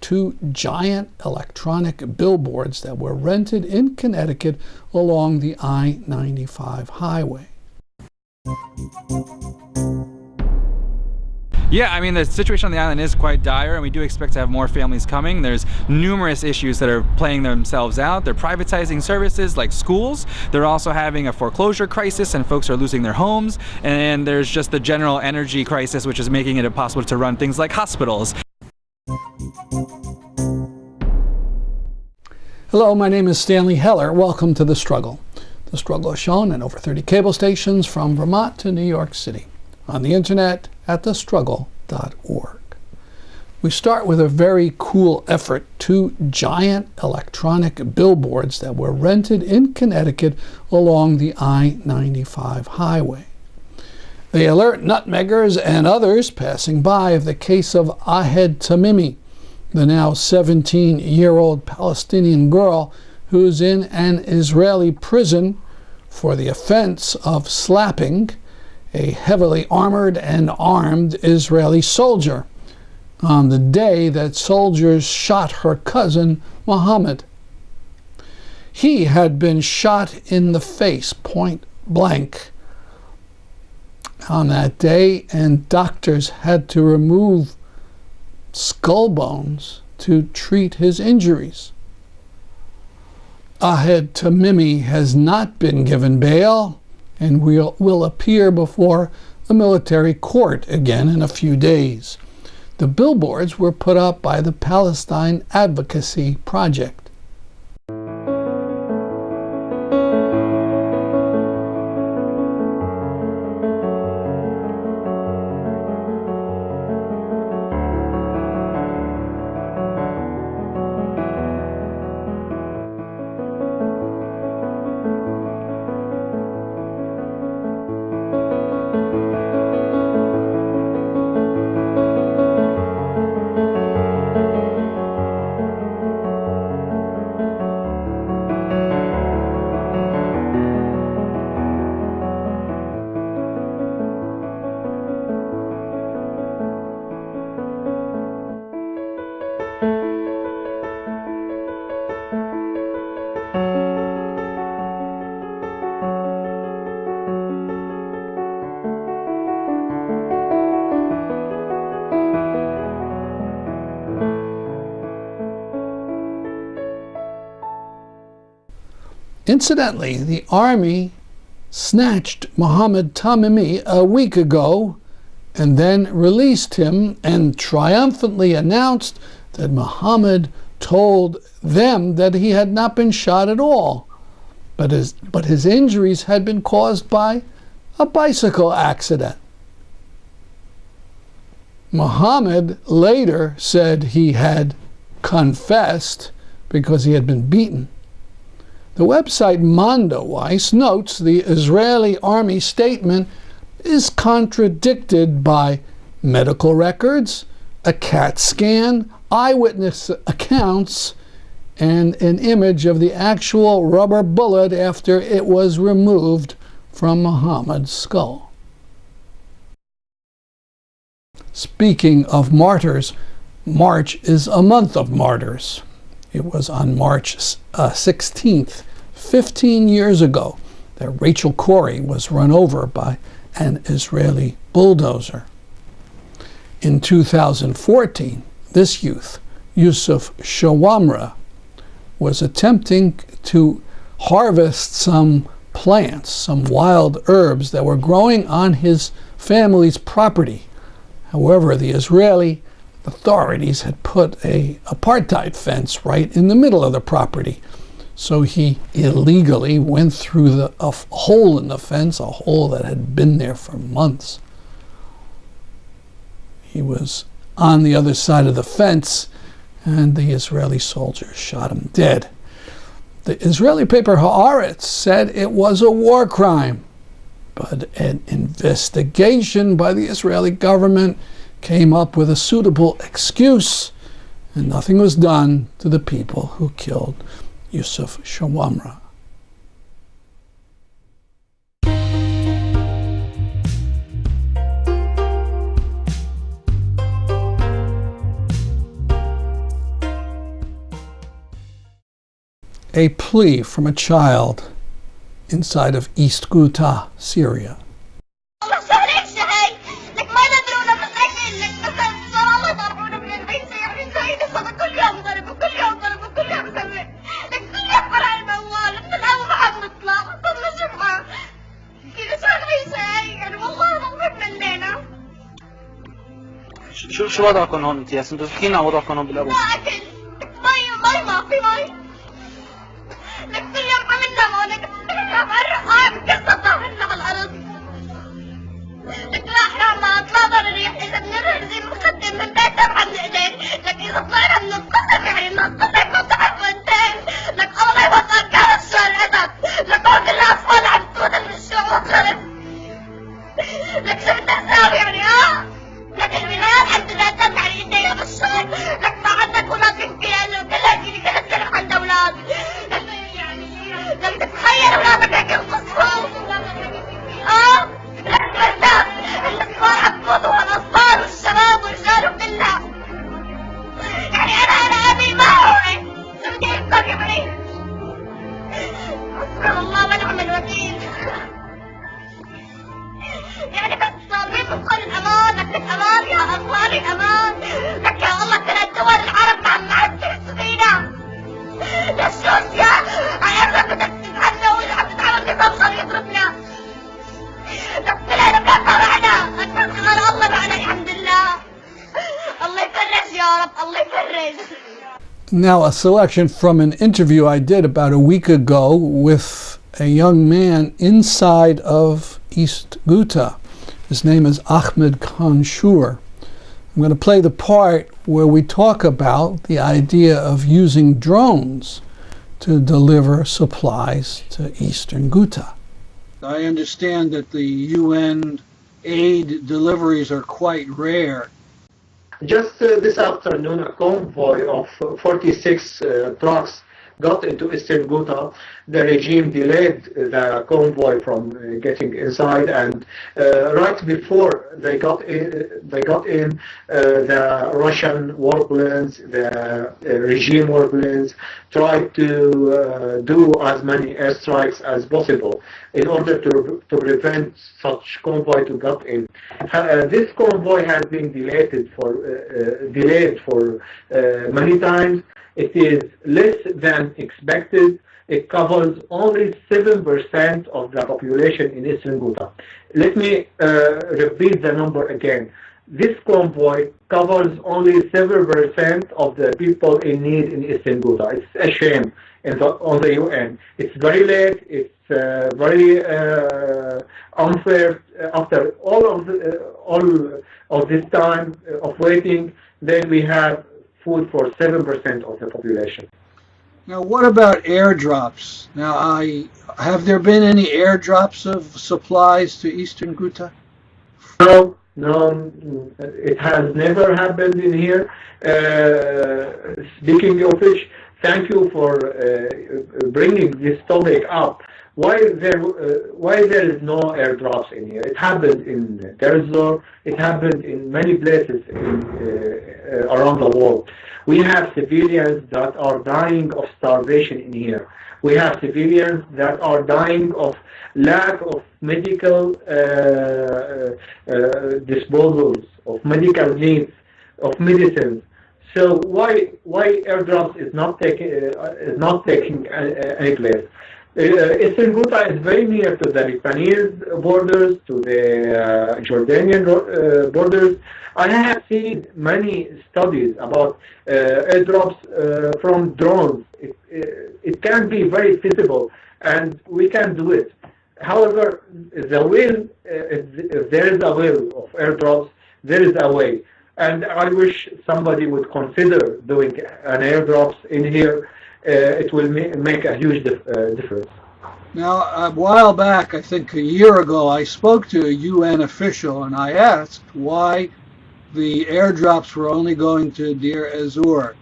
two giant electronic billboards that were rented in Connecticut along the I-95 highway. Yeah, I mean, the situation on the island is quite dire, and we do expect to have more families coming. There's numerous issues that are playing themselves out. They're privatizing services like schools. They're also having a foreclosure crisis, and folks are losing their homes. And there's just the general energy crisis, which is making it impossible to run things like hospitals. Hello, my name is Stanley Heller. Welcome to The Struggle. The Struggle is shown in over 30 cable stations from Vermont to New York City. On the internet at thestruggle.org. We start with a very cool effort. Two giant electronic billboards that were rented in Connecticut along the I-95 highway. They alert nutmeggers and others passing by of the case of Ahed Tamimi, the now 17-year-old Palestinian girl who's in an Israeli prison for the offense of slapping a heavily armored and armed Israeli soldier on the day that soldiers shot her cousin, Muhammad. He had been shot in the face, point blank, on that day, and doctors had to remove skull bones to treat his injuries. Ahed Tamimi has not been given bail and will appear before a military court again in a few days. The billboards were put up by the Palestine Advocacy Project. Incidentally, the army snatched Ahed Tamimi a week ago and then released him and triumphantly announced that Muhammad told them that he had not been shot at all, but his injuries had been caused by a bicycle accident. Muhammad later said he had confessed because he had been beaten. The website Mondoweiss notes the Israeli army statement is contradicted by medical records, a CAT scan, eyewitness accounts, and an image of the actual rubber bullet after it was removed from Muhammad's skull. Speaking of martyrs, March is a month of martyrs. It was on March 16th, 15 years ago, that Rachel Corrie was run over by an Israeli bulldozer. In 2014, this youth, Yusuf Shawamra, was attempting to harvest some plants, some wild herbs that were growing on his family's property. However, the Israeli authorities had put an apartheid fence right in the middle of the property. So he illegally went through a hole in the fence, a hole that had been there for months. He was on the other side of the fence, and the Israeli soldiers shot him dead. The Israeli paper Haaretz said it was a war crime, but an investigation by the Israeli government came up with a suitable excuse, and nothing was done to the people who killed Yusuf Shawamra. a plea from a child inside of East Ghouta, Syria. شو وضعكم هون انت؟ انتوا احكي لنا وضعكم هون بالابو. مي ما في مي. لك كل يوم عملنا هون لك مكسرة هنا على الارض. لك لا حرامات لا ضرريح اذا بنرزق مقدم من بيت تبع الايدين، لك اذا طلعنا من القصر يعني نطلع نطلع وانتين، لك الله يوفقك كان الشارع لك هون الاطفال عم تفوت من الشعوب خلف. لك شو بدك تساوي يعني لك البلاد الحمد لله تم على ايديها بالشهر، لك ما عندك اولاد كلها تجيلي كانت تلف عند اولاد، لك تتخيل اولادك هيك ينقصهم لك بردات الاطفال عم تفوتوا على الاطفال والشباب والرجال وكلها، يعني انا ابي ما هو شو بدي احكي يعني حسبنا الله ونعم الوكيل. يعني بس صارين بكل الامان، لك الامان يا اخواني الامان، لك يا الله ثلاث دول العرب عم تحسوا فينا، ليش روسيا عيالنا بدك تتعنى واللي عم تتعامل نظام صار يضربنا، لك طلعنا بلا معنا، اكبر على الله معنا الحمد لله، الله يفرج يا رب الله يفرج. Now, a selection from an interview I did about a week ago with a young man inside of East Ghouta. His name is Ahmed Kanshur. I'm going to play the part where we talk about the idea of using drones to deliver supplies to Eastern Ghouta. I understand that the UN aid deliveries are quite rare. Just this afternoon, a convoy of 46 trucks got into Eastern Ghouta. The regime delayed the convoy from getting inside, and right before they got in, the Russian warplanes, the regime warplanes, tried to do as many airstrikes as possible in order to prevent such convoy to get in. This convoy has been delayed for many times. It is less than expected. It covers only 7% of the population in Eastern Ghouta. Let me repeat the number again. This convoy covers only 7% of the people in need in Eastern Ghouta. It's a shame on the UN. It's very late. It's very unfair. After all of this time of waiting, then we have food for 7% of the population. Now, what about airdrops? Now, have there been any airdrops of supplies to Eastern Ghouta? No, it has never happened in here. Speaking of which, thank you for bringing this topic up. Why there is no airdrops in here? It happened in Terzor. It happened in many places around the world. We have civilians that are dying of starvation in here. We have civilians that are dying of lack of medical disposals, of medical needs, of medicines. So why airdrops is not taking any place? Eastern Ghouta is very near to the Lebanese borders, to the Jordanian borders. I have seen many studies about airdrops from drones. It can be very feasible, and we can do it. However, if there is a will of airdrops, there is a way. And I wish somebody would consider doing an airdrops in here. It will make a huge difference. Now, a while back, I think a year ago, I spoke to a UN official and I asked why the airdrops were only going to Deir ez-Zor.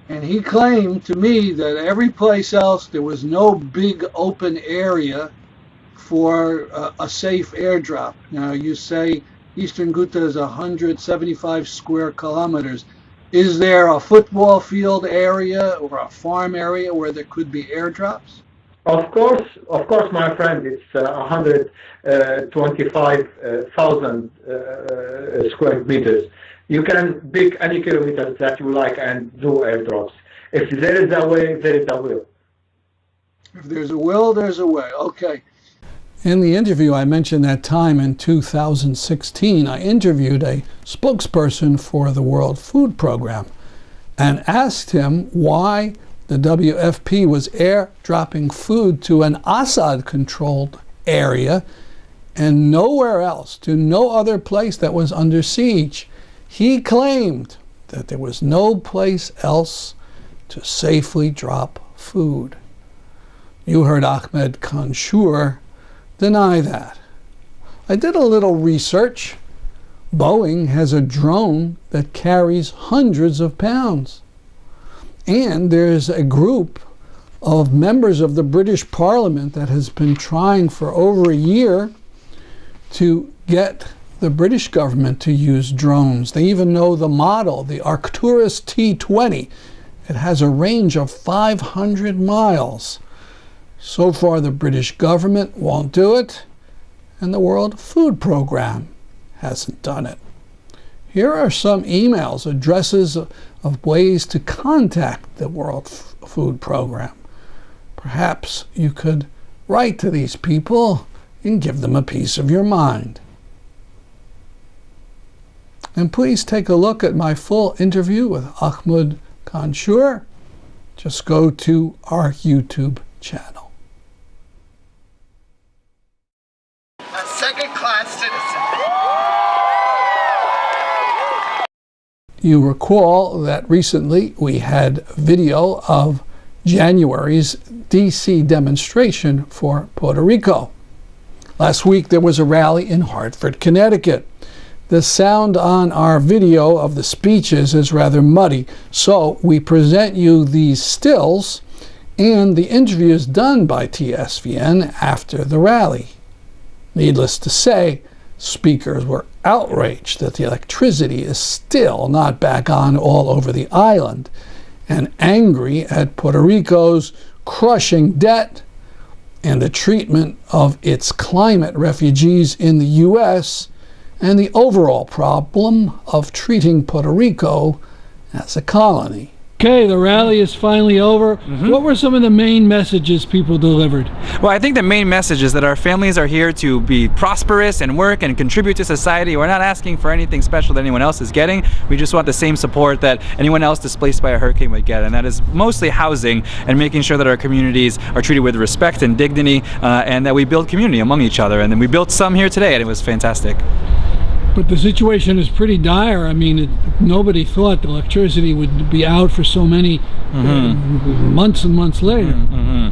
And he claimed to me that every place else there was no big open area for a safe airdrop. Now, you say Eastern Ghouta is 175 square kilometers. Is there a football field area or a farm area where there could be airdrops? Of course, my friend. It's 125,000 square meters. You can pick any kilometers that you like and do airdrops. If there is a way, there is a will. If there's a will, there's a way. Okay. In the interview, I mentioned that time in 2016, I interviewed a spokesperson for the World Food Program and asked him why the WFP was airdropping food to an Assad-controlled area and nowhere else, to no other place that was under siege. He claimed that there was no place else to safely drop food. You heard Ahed Tamimi deny that. I did a little research. Boeing has a drone that carries hundreds of pounds. And there's a group of members of the British Parliament that has been trying for over a year to get the British government to use drones. They even know the model, the Arcturus T-20. It has a range of 500 miles. So far, the British government won't do it, and the World Food Program hasn't done it. Here are some emails, addresses of ways to contact the World Food Program. Perhaps you could write to these people and give them a piece of your mind. And please take a look at my full interview with Ahed Tamimi. Just go to our YouTube channel. A second-class citizen. You recall that recently we had video of January's DC demonstration for Puerto Rico. Last week there was a rally in Hartford, Connecticut. The sound on our video of the speeches is rather muddy, so we present you these stills and the interviews done by TSVN after the rally. Needless to say, speakers were outraged that the electricity is still not back on all over the island, and angry at Puerto Rico's crushing debt and the treatment of its climate refugees in the U.S., and the overall problem of treating Puerto Rico as a colony. Okay, the rally is finally over. What were some of the main messages people delivered? Well, I think the main message is that our families are here to be prosperous and work and contribute to society. We're not asking for anything special that anyone else is getting. We just want the same support that anyone else displaced by a hurricane would get, and that is mostly housing and making sure that our communities are treated with respect and dignity, and that we build community among each other. And then we built some here today, and it was fantastic. But the situation is pretty dire. I mean, nobody thought the electricity would be out for so many months and months later.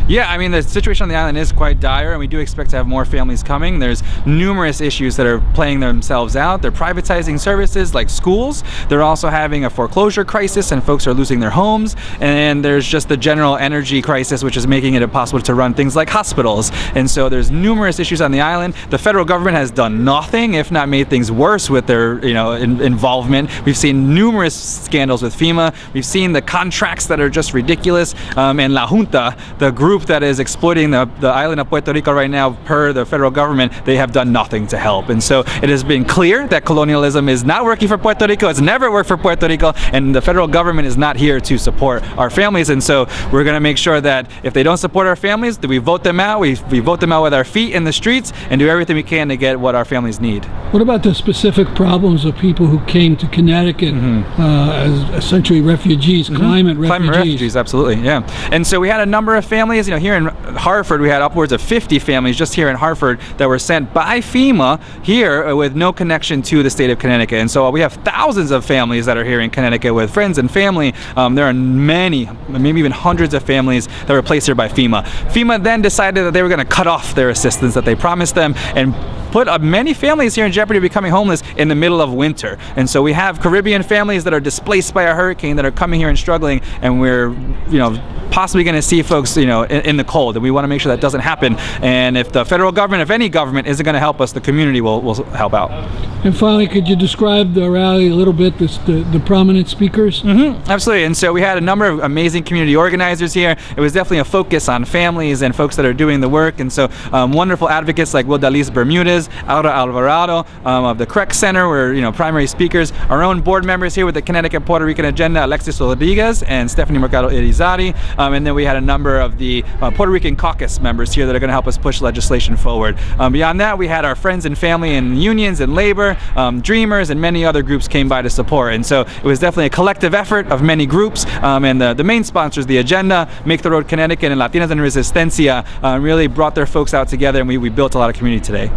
Yeah, I mean, the situation on the island is quite dire, and we do expect to have more families coming. There's numerous issues that are playing themselves out. They're privatizing services like schools. They're also having a foreclosure crisis, and folks are losing their homes. And there's just the general energy crisis, which is making it impossible to run things like hospitals. And so there's numerous issues on the island. The federal government has done nothing, if not made things worse with their involvement. We've seen numerous scandals with FEMA. We've seen the contracts that are just ridiculous. And La Junta, the group that is exploiting the island of Puerto Rico right now, per the federal government, they have done nothing to help. And so it has been clear that colonialism is not working for Puerto Rico. It's never worked for Puerto Rico, and the federal government is not here to support our families. And so we're going to make sure that if they don't support our families, that we vote them out. We vote them out with our feet in the streets and do everything we can to get what our families need. What about the specific problems of people who came to Connecticut as essentially refugees, climate refugees? Absolutely, yeah. And so we had a number of families. Here in Hartford, we had upwards of 50 families just here in Hartford that were sent by FEMA here with no connection to the state of Connecticut. And so we have thousands of families that are here in Connecticut with friends and family. There are many, maybe even hundreds of families that were placed here by FEMA. FEMA then decided that they were going to cut off their assistance that they promised them and put many families here in jeopardy of becoming homeless in the middle of winter. And so we have Caribbean families that are displaced by a hurricane that are coming here and struggling, and we're, possibly going to see folks, in the cold, and we want to make sure that doesn't happen. And if the federal government, if any government, isn't going to help us, the community will help out. And finally, could you describe the rally a little bit, the prominent speakers? Absolutely. And so we had a number of amazing community organizers here. It was definitely a focus on families and folks that are doing the work. And so wonderful advocates like Wildalis Bermudez, Aura Alvarado of the Correct Center were primary speakers. Our own board members here with the Connecticut Puerto Rican Agenda, Alexis Rodriguez and Stephanie Mercado Irizarry. And then we had a number of the Puerto Rican caucus members here that are going to help us push legislation forward. Beyond that, we had our friends and family and unions and labor, Dreamers, and many other groups came by to support. And so it was definitely a collective effort of many groups. And the main sponsors, the Agenda, Make the Road Connecticut, and Latinas en Resistencia, really brought their folks out together, and we built a lot of community today.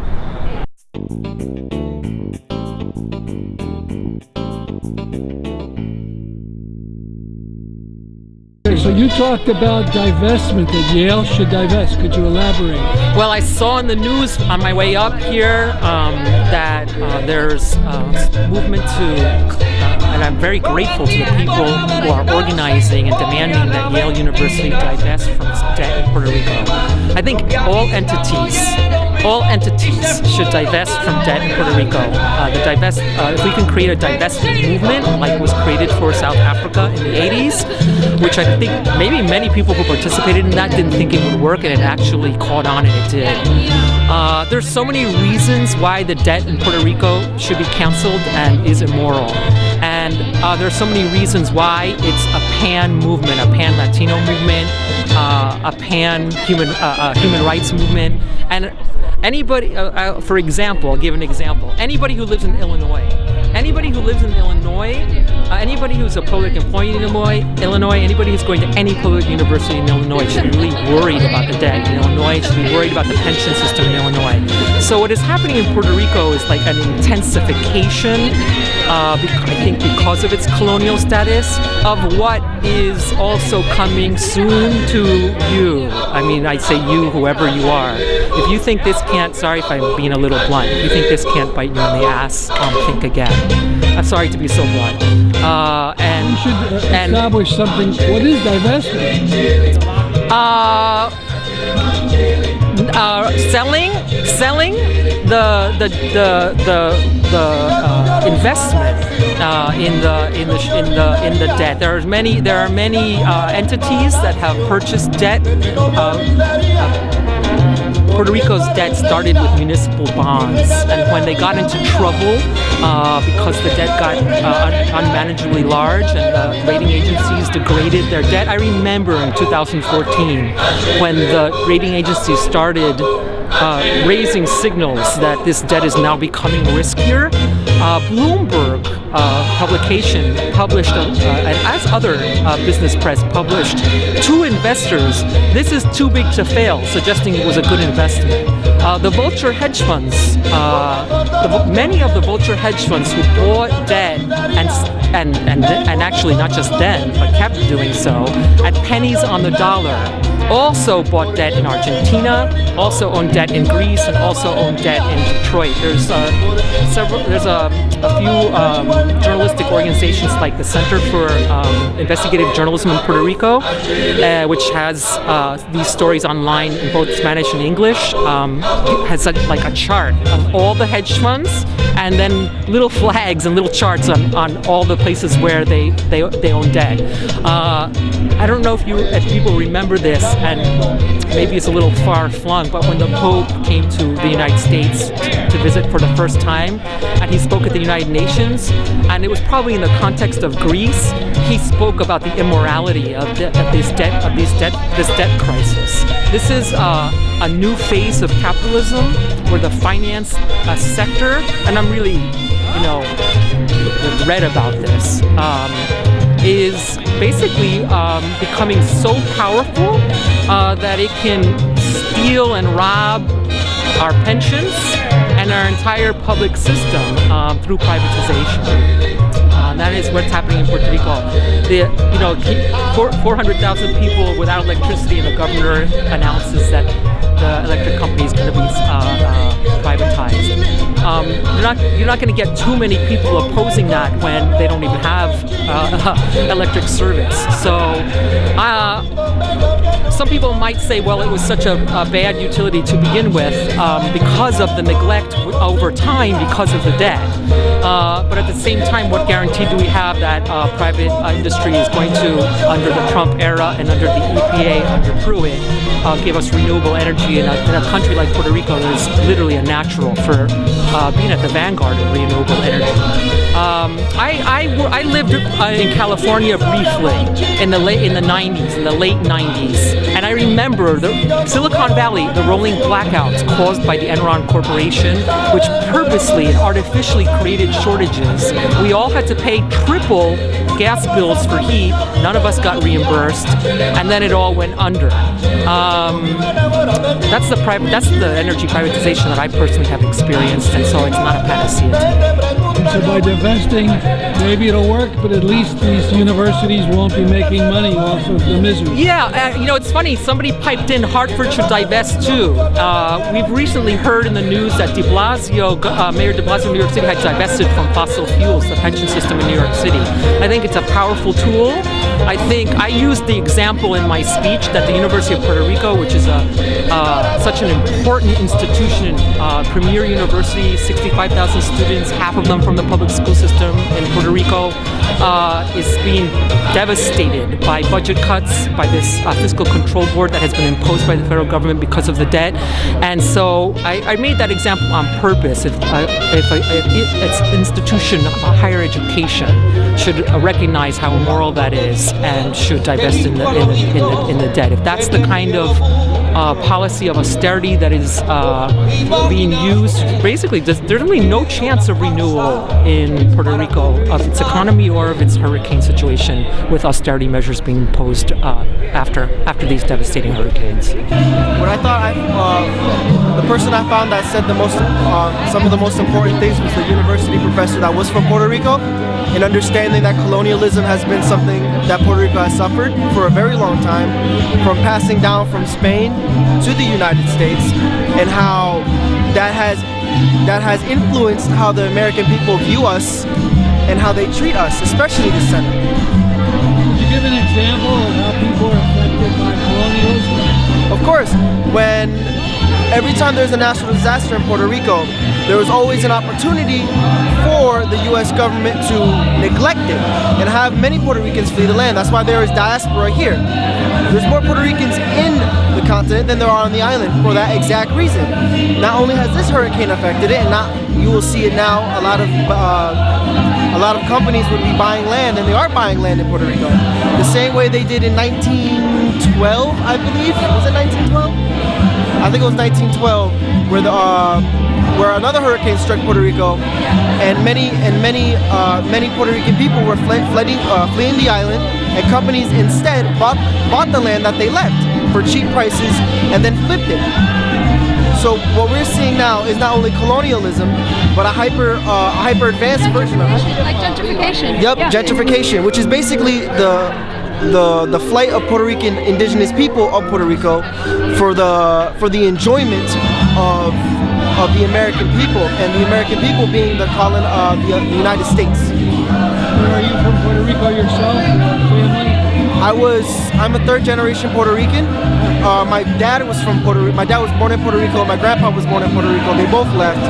So you talked about divestment, that Yale should divest. Could you elaborate? Well, I saw in the news on my way up here that there's movement to, and I'm very grateful to the people who are organizing and demanding that Yale University divest from its debt in Puerto Rico. I think all entities should divest from debt in Puerto Rico. If we can create a divestment movement like was created for South Africa in the 80s, which I think maybe many people who participated in that didn't think it would work, and it actually caught on, and it did. There's so many reasons why the debt in Puerto Rico should be canceled and is immoral. And there's so many reasons why it's a pan movement, a pan Latino movement, a pan human rights movement. And anybody, for example, I'll give an example. Anybody who lives in Illinois, anybody who's a public employee in Illinois, anybody who's going to any public university in Illinois should be really worried about the debt in Illinois, should be worried about the pension system in Illinois. So what is happening in Puerto Rico is like an intensification, I think because of its colonial status, of what is also coming soon to you. I mean, I say you, whoever you are. If you think this can't, sorry if I'm being a little blunt, if you think this can't bite you in the ass, think again. I'm sorry to be so blunt. And you should establish something. What is divestment? Selling the investment in the debt. There are many entities that have purchased debt. Puerto Rico's debt started with municipal bonds, and when they got into trouble because the debt got unmanageably large and the rating agencies degraded their debt. I remember in 2014 when the rating agencies started raising signals that this debt is now becoming riskier. Bloomberg publication published, and as other business press published, to investors, this is too big to fail, suggesting it was a good investment. The vulture hedge funds, many of the vulture hedge funds who bought debt and actually not just then, but kept doing so at pennies on the dollar, also bought debt in Argentina, also owned debt in Greece, and also owned debt in Detroit. There's a few journalistic organizations like the Center for Investigative Journalism in Puerto Rico, which has these stories online in both Spanish and English, has like a chart of all the hedge funds, and then little flags and little charts on all the places where they own debt. I don't know if people remember this, and maybe it's a little far-flung, but when the Pope came to the United States to visit for the first time, and he spoke at the United Nations, and it was probably in the context of Greece, he spoke about the immorality of this debt crisis. This is a new phase of capitalism where the finance sector, and I'm really, read about this, is basically becoming so powerful that it can steal and rob our pensions and our entire public system through privatization. That is what's happening in Puerto Rico. 400,000 people without electricity, and the governor announces that the electric company is going to be privatized. you're not going to get too many people opposing that when they don't even have electric service. So some people might say, well, it was such a bad utility to begin with because of the neglect over time because of the debt. But at the same time, what guarantee do we have that private industry is going to, under the Trump era and under the EPA, under Pruitt, give us renewable energy in a country like Puerto Rico that is literally a natural for being at the vanguard of renewable energy. I lived in California briefly in the late 90s, and I remember the Silicon Valley, the rolling blackouts caused by the Enron Corporation, which purposely and artificially created shortages. We all had to pay triple gas bills for heat. None of us got reimbursed, and then it all went under. That's the energy privatization that I personally have experienced, and so it's not a panacea to me. So by divesting, maybe it'll work, but at least these universities won't be making money off of the misery. Yeah, it's funny. Somebody piped in Hartford should divest too. We've recently heard in the news that Mayor de Blasio of New York City had divested from fossil fuels, the pension system in New York City. I think it's a powerful tool. I think I used the example in my speech that the University of Puerto Rico, which is such an important institution, premier university, 65,000 students, half of them from the public school system in Puerto Rico, is being devastated by budget cuts, by this fiscal control board that has been imposed by the federal government because of the debt. And so I made that example on purpose. If an institution of higher education should recognize how immoral that is and should divest in the debt. If that's the kind of policy of austerity that is being used, basically there's really no chance of renewal in Puerto Rico of its economy or of its hurricane situation with austerity measures being imposed after these devastating hurricanes. What I thought, the person I found that said the most, some of the most important things was the university professor that was from Puerto Rico, and understanding that colonialism has been something that Puerto Rico has suffered for a very long time, from passing down from Spain to the United States, and how that has influenced how the American people view us and how they treat us, especially the Senate. Could you give an example of how people are affected by colonialism? Of course, every time there's a national disaster in Puerto Rico, there was always an opportunity for the U.S. government to neglect it and have many Puerto Ricans flee the land. That's why there is diaspora here. There's more Puerto Ricans in the continent than there are on the island for that exact reason. Not only has this hurricane affected it, and you will see it now, a lot of companies would be buying land, and they are buying land in Puerto Rico. The same way they did in 1912, I believe. Was it 1912? I think it was 1912, where another hurricane struck Puerto Rico, and many Puerto Rican people were fleeing the island, and companies instead bought the land that they left for cheap prices and then flipped it. So what we're seeing now is not only colonialism, but a hyper advanced version of it. Like gentrification. Yep, yeah. Gentrification, which is basically the flight of Puerto Rican indigenous people of Puerto Rico for the enjoyment of the American people, and the American people being the United States. Are you from Puerto Rico yourself? Family? I'm a third generation Puerto Rican. My dad was from Puerto Rico. My dad was born in Puerto Rico. My grandpa was born in Puerto Rico. They both left.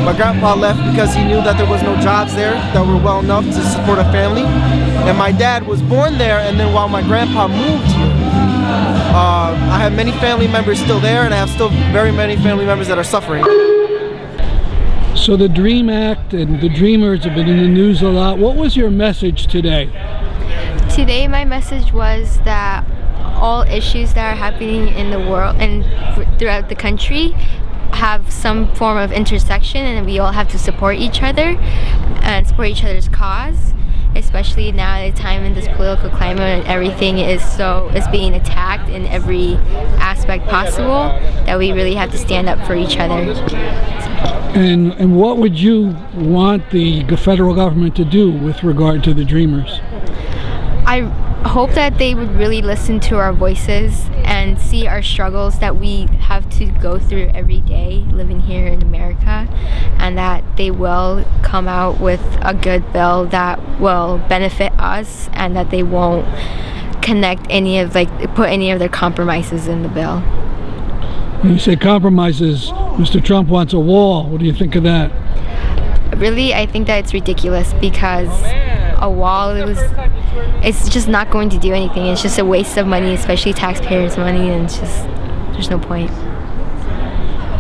My grandpa left because he knew that there was no jobs there that were well enough to support a family. And my dad was born there, and then while my grandpa moved here, I have many family members still there, and I have still very many family members that are suffering. So the DREAM Act and the Dreamers have been in the news a lot. What was your message today? Today my message was that all issues that are happening in the world and throughout the country have some form of intersection, and we all have to support each other and support each other's cause, especially now at a time in this political climate and everything is being attacked in every aspect possible, that we really have to stand up for each other. And what would you want the federal government to do with regard to the Dreamers? hope that they would really listen to our voices and see our struggles that we have to go through every day living here in America, and that they will come out with a good bill that will benefit us, and that they won't put any of their compromises in the bill. When you say compromises, Mr. Trump wants a wall. What do you think of that? Really, I think that it's ridiculous, because a wall it's just not going to do anything. It's just a waste of money, especially taxpayers' money, and it's just, there's no point.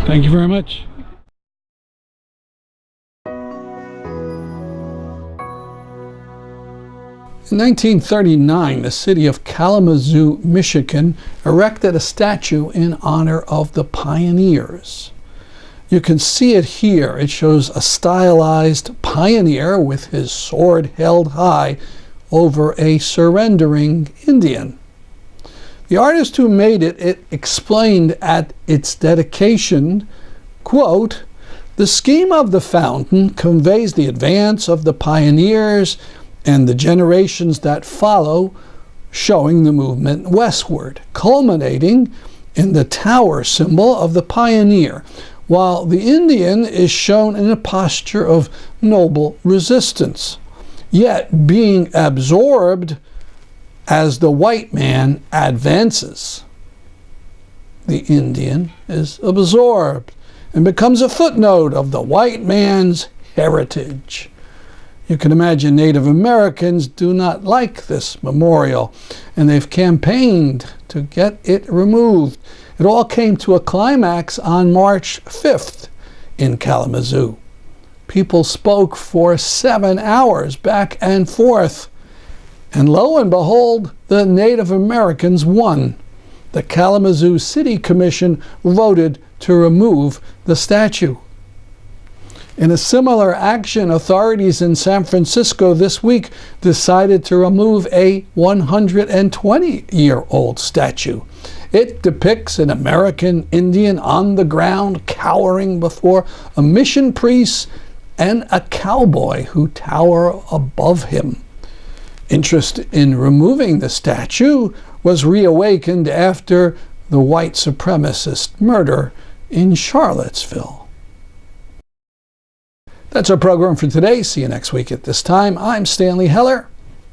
Thank you very much. In 1939, the city of Kalamazoo, Michigan, erected a statue in honor of the pioneers. You can see it here. It shows a stylized pioneer with his sword held high over a surrendering Indian. The artist who made it explained at its dedication, quote, "The scheme of the fountain conveys the advance of the pioneers and the generations that follow, showing the movement westward, culminating in the tower symbol of the pioneer, while the Indian is shown in a posture of noble resistance, yet being absorbed as the white man advances. The Indian is absorbed and becomes a footnote of the white man's heritage." You can imagine Native Americans do not like this memorial, and they've campaigned to get it removed. It all came to a climax on March 5th in Kalamazoo. People spoke for 7 hours back and forth, and lo and behold, the Native Americans won. The Kalamazoo City Commission voted to remove the statue. In a similar action, authorities in San Francisco this week decided to remove a 120-year-old statue. It depicts an American Indian on the ground, cowering before a mission priest and a cowboy who tower above him. Interest in removing the statue was reawakened after the white supremacist murder in Charlottesville. That's our program for today. See you next week at this time. I'm Stanley Heller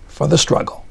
for The Struggle.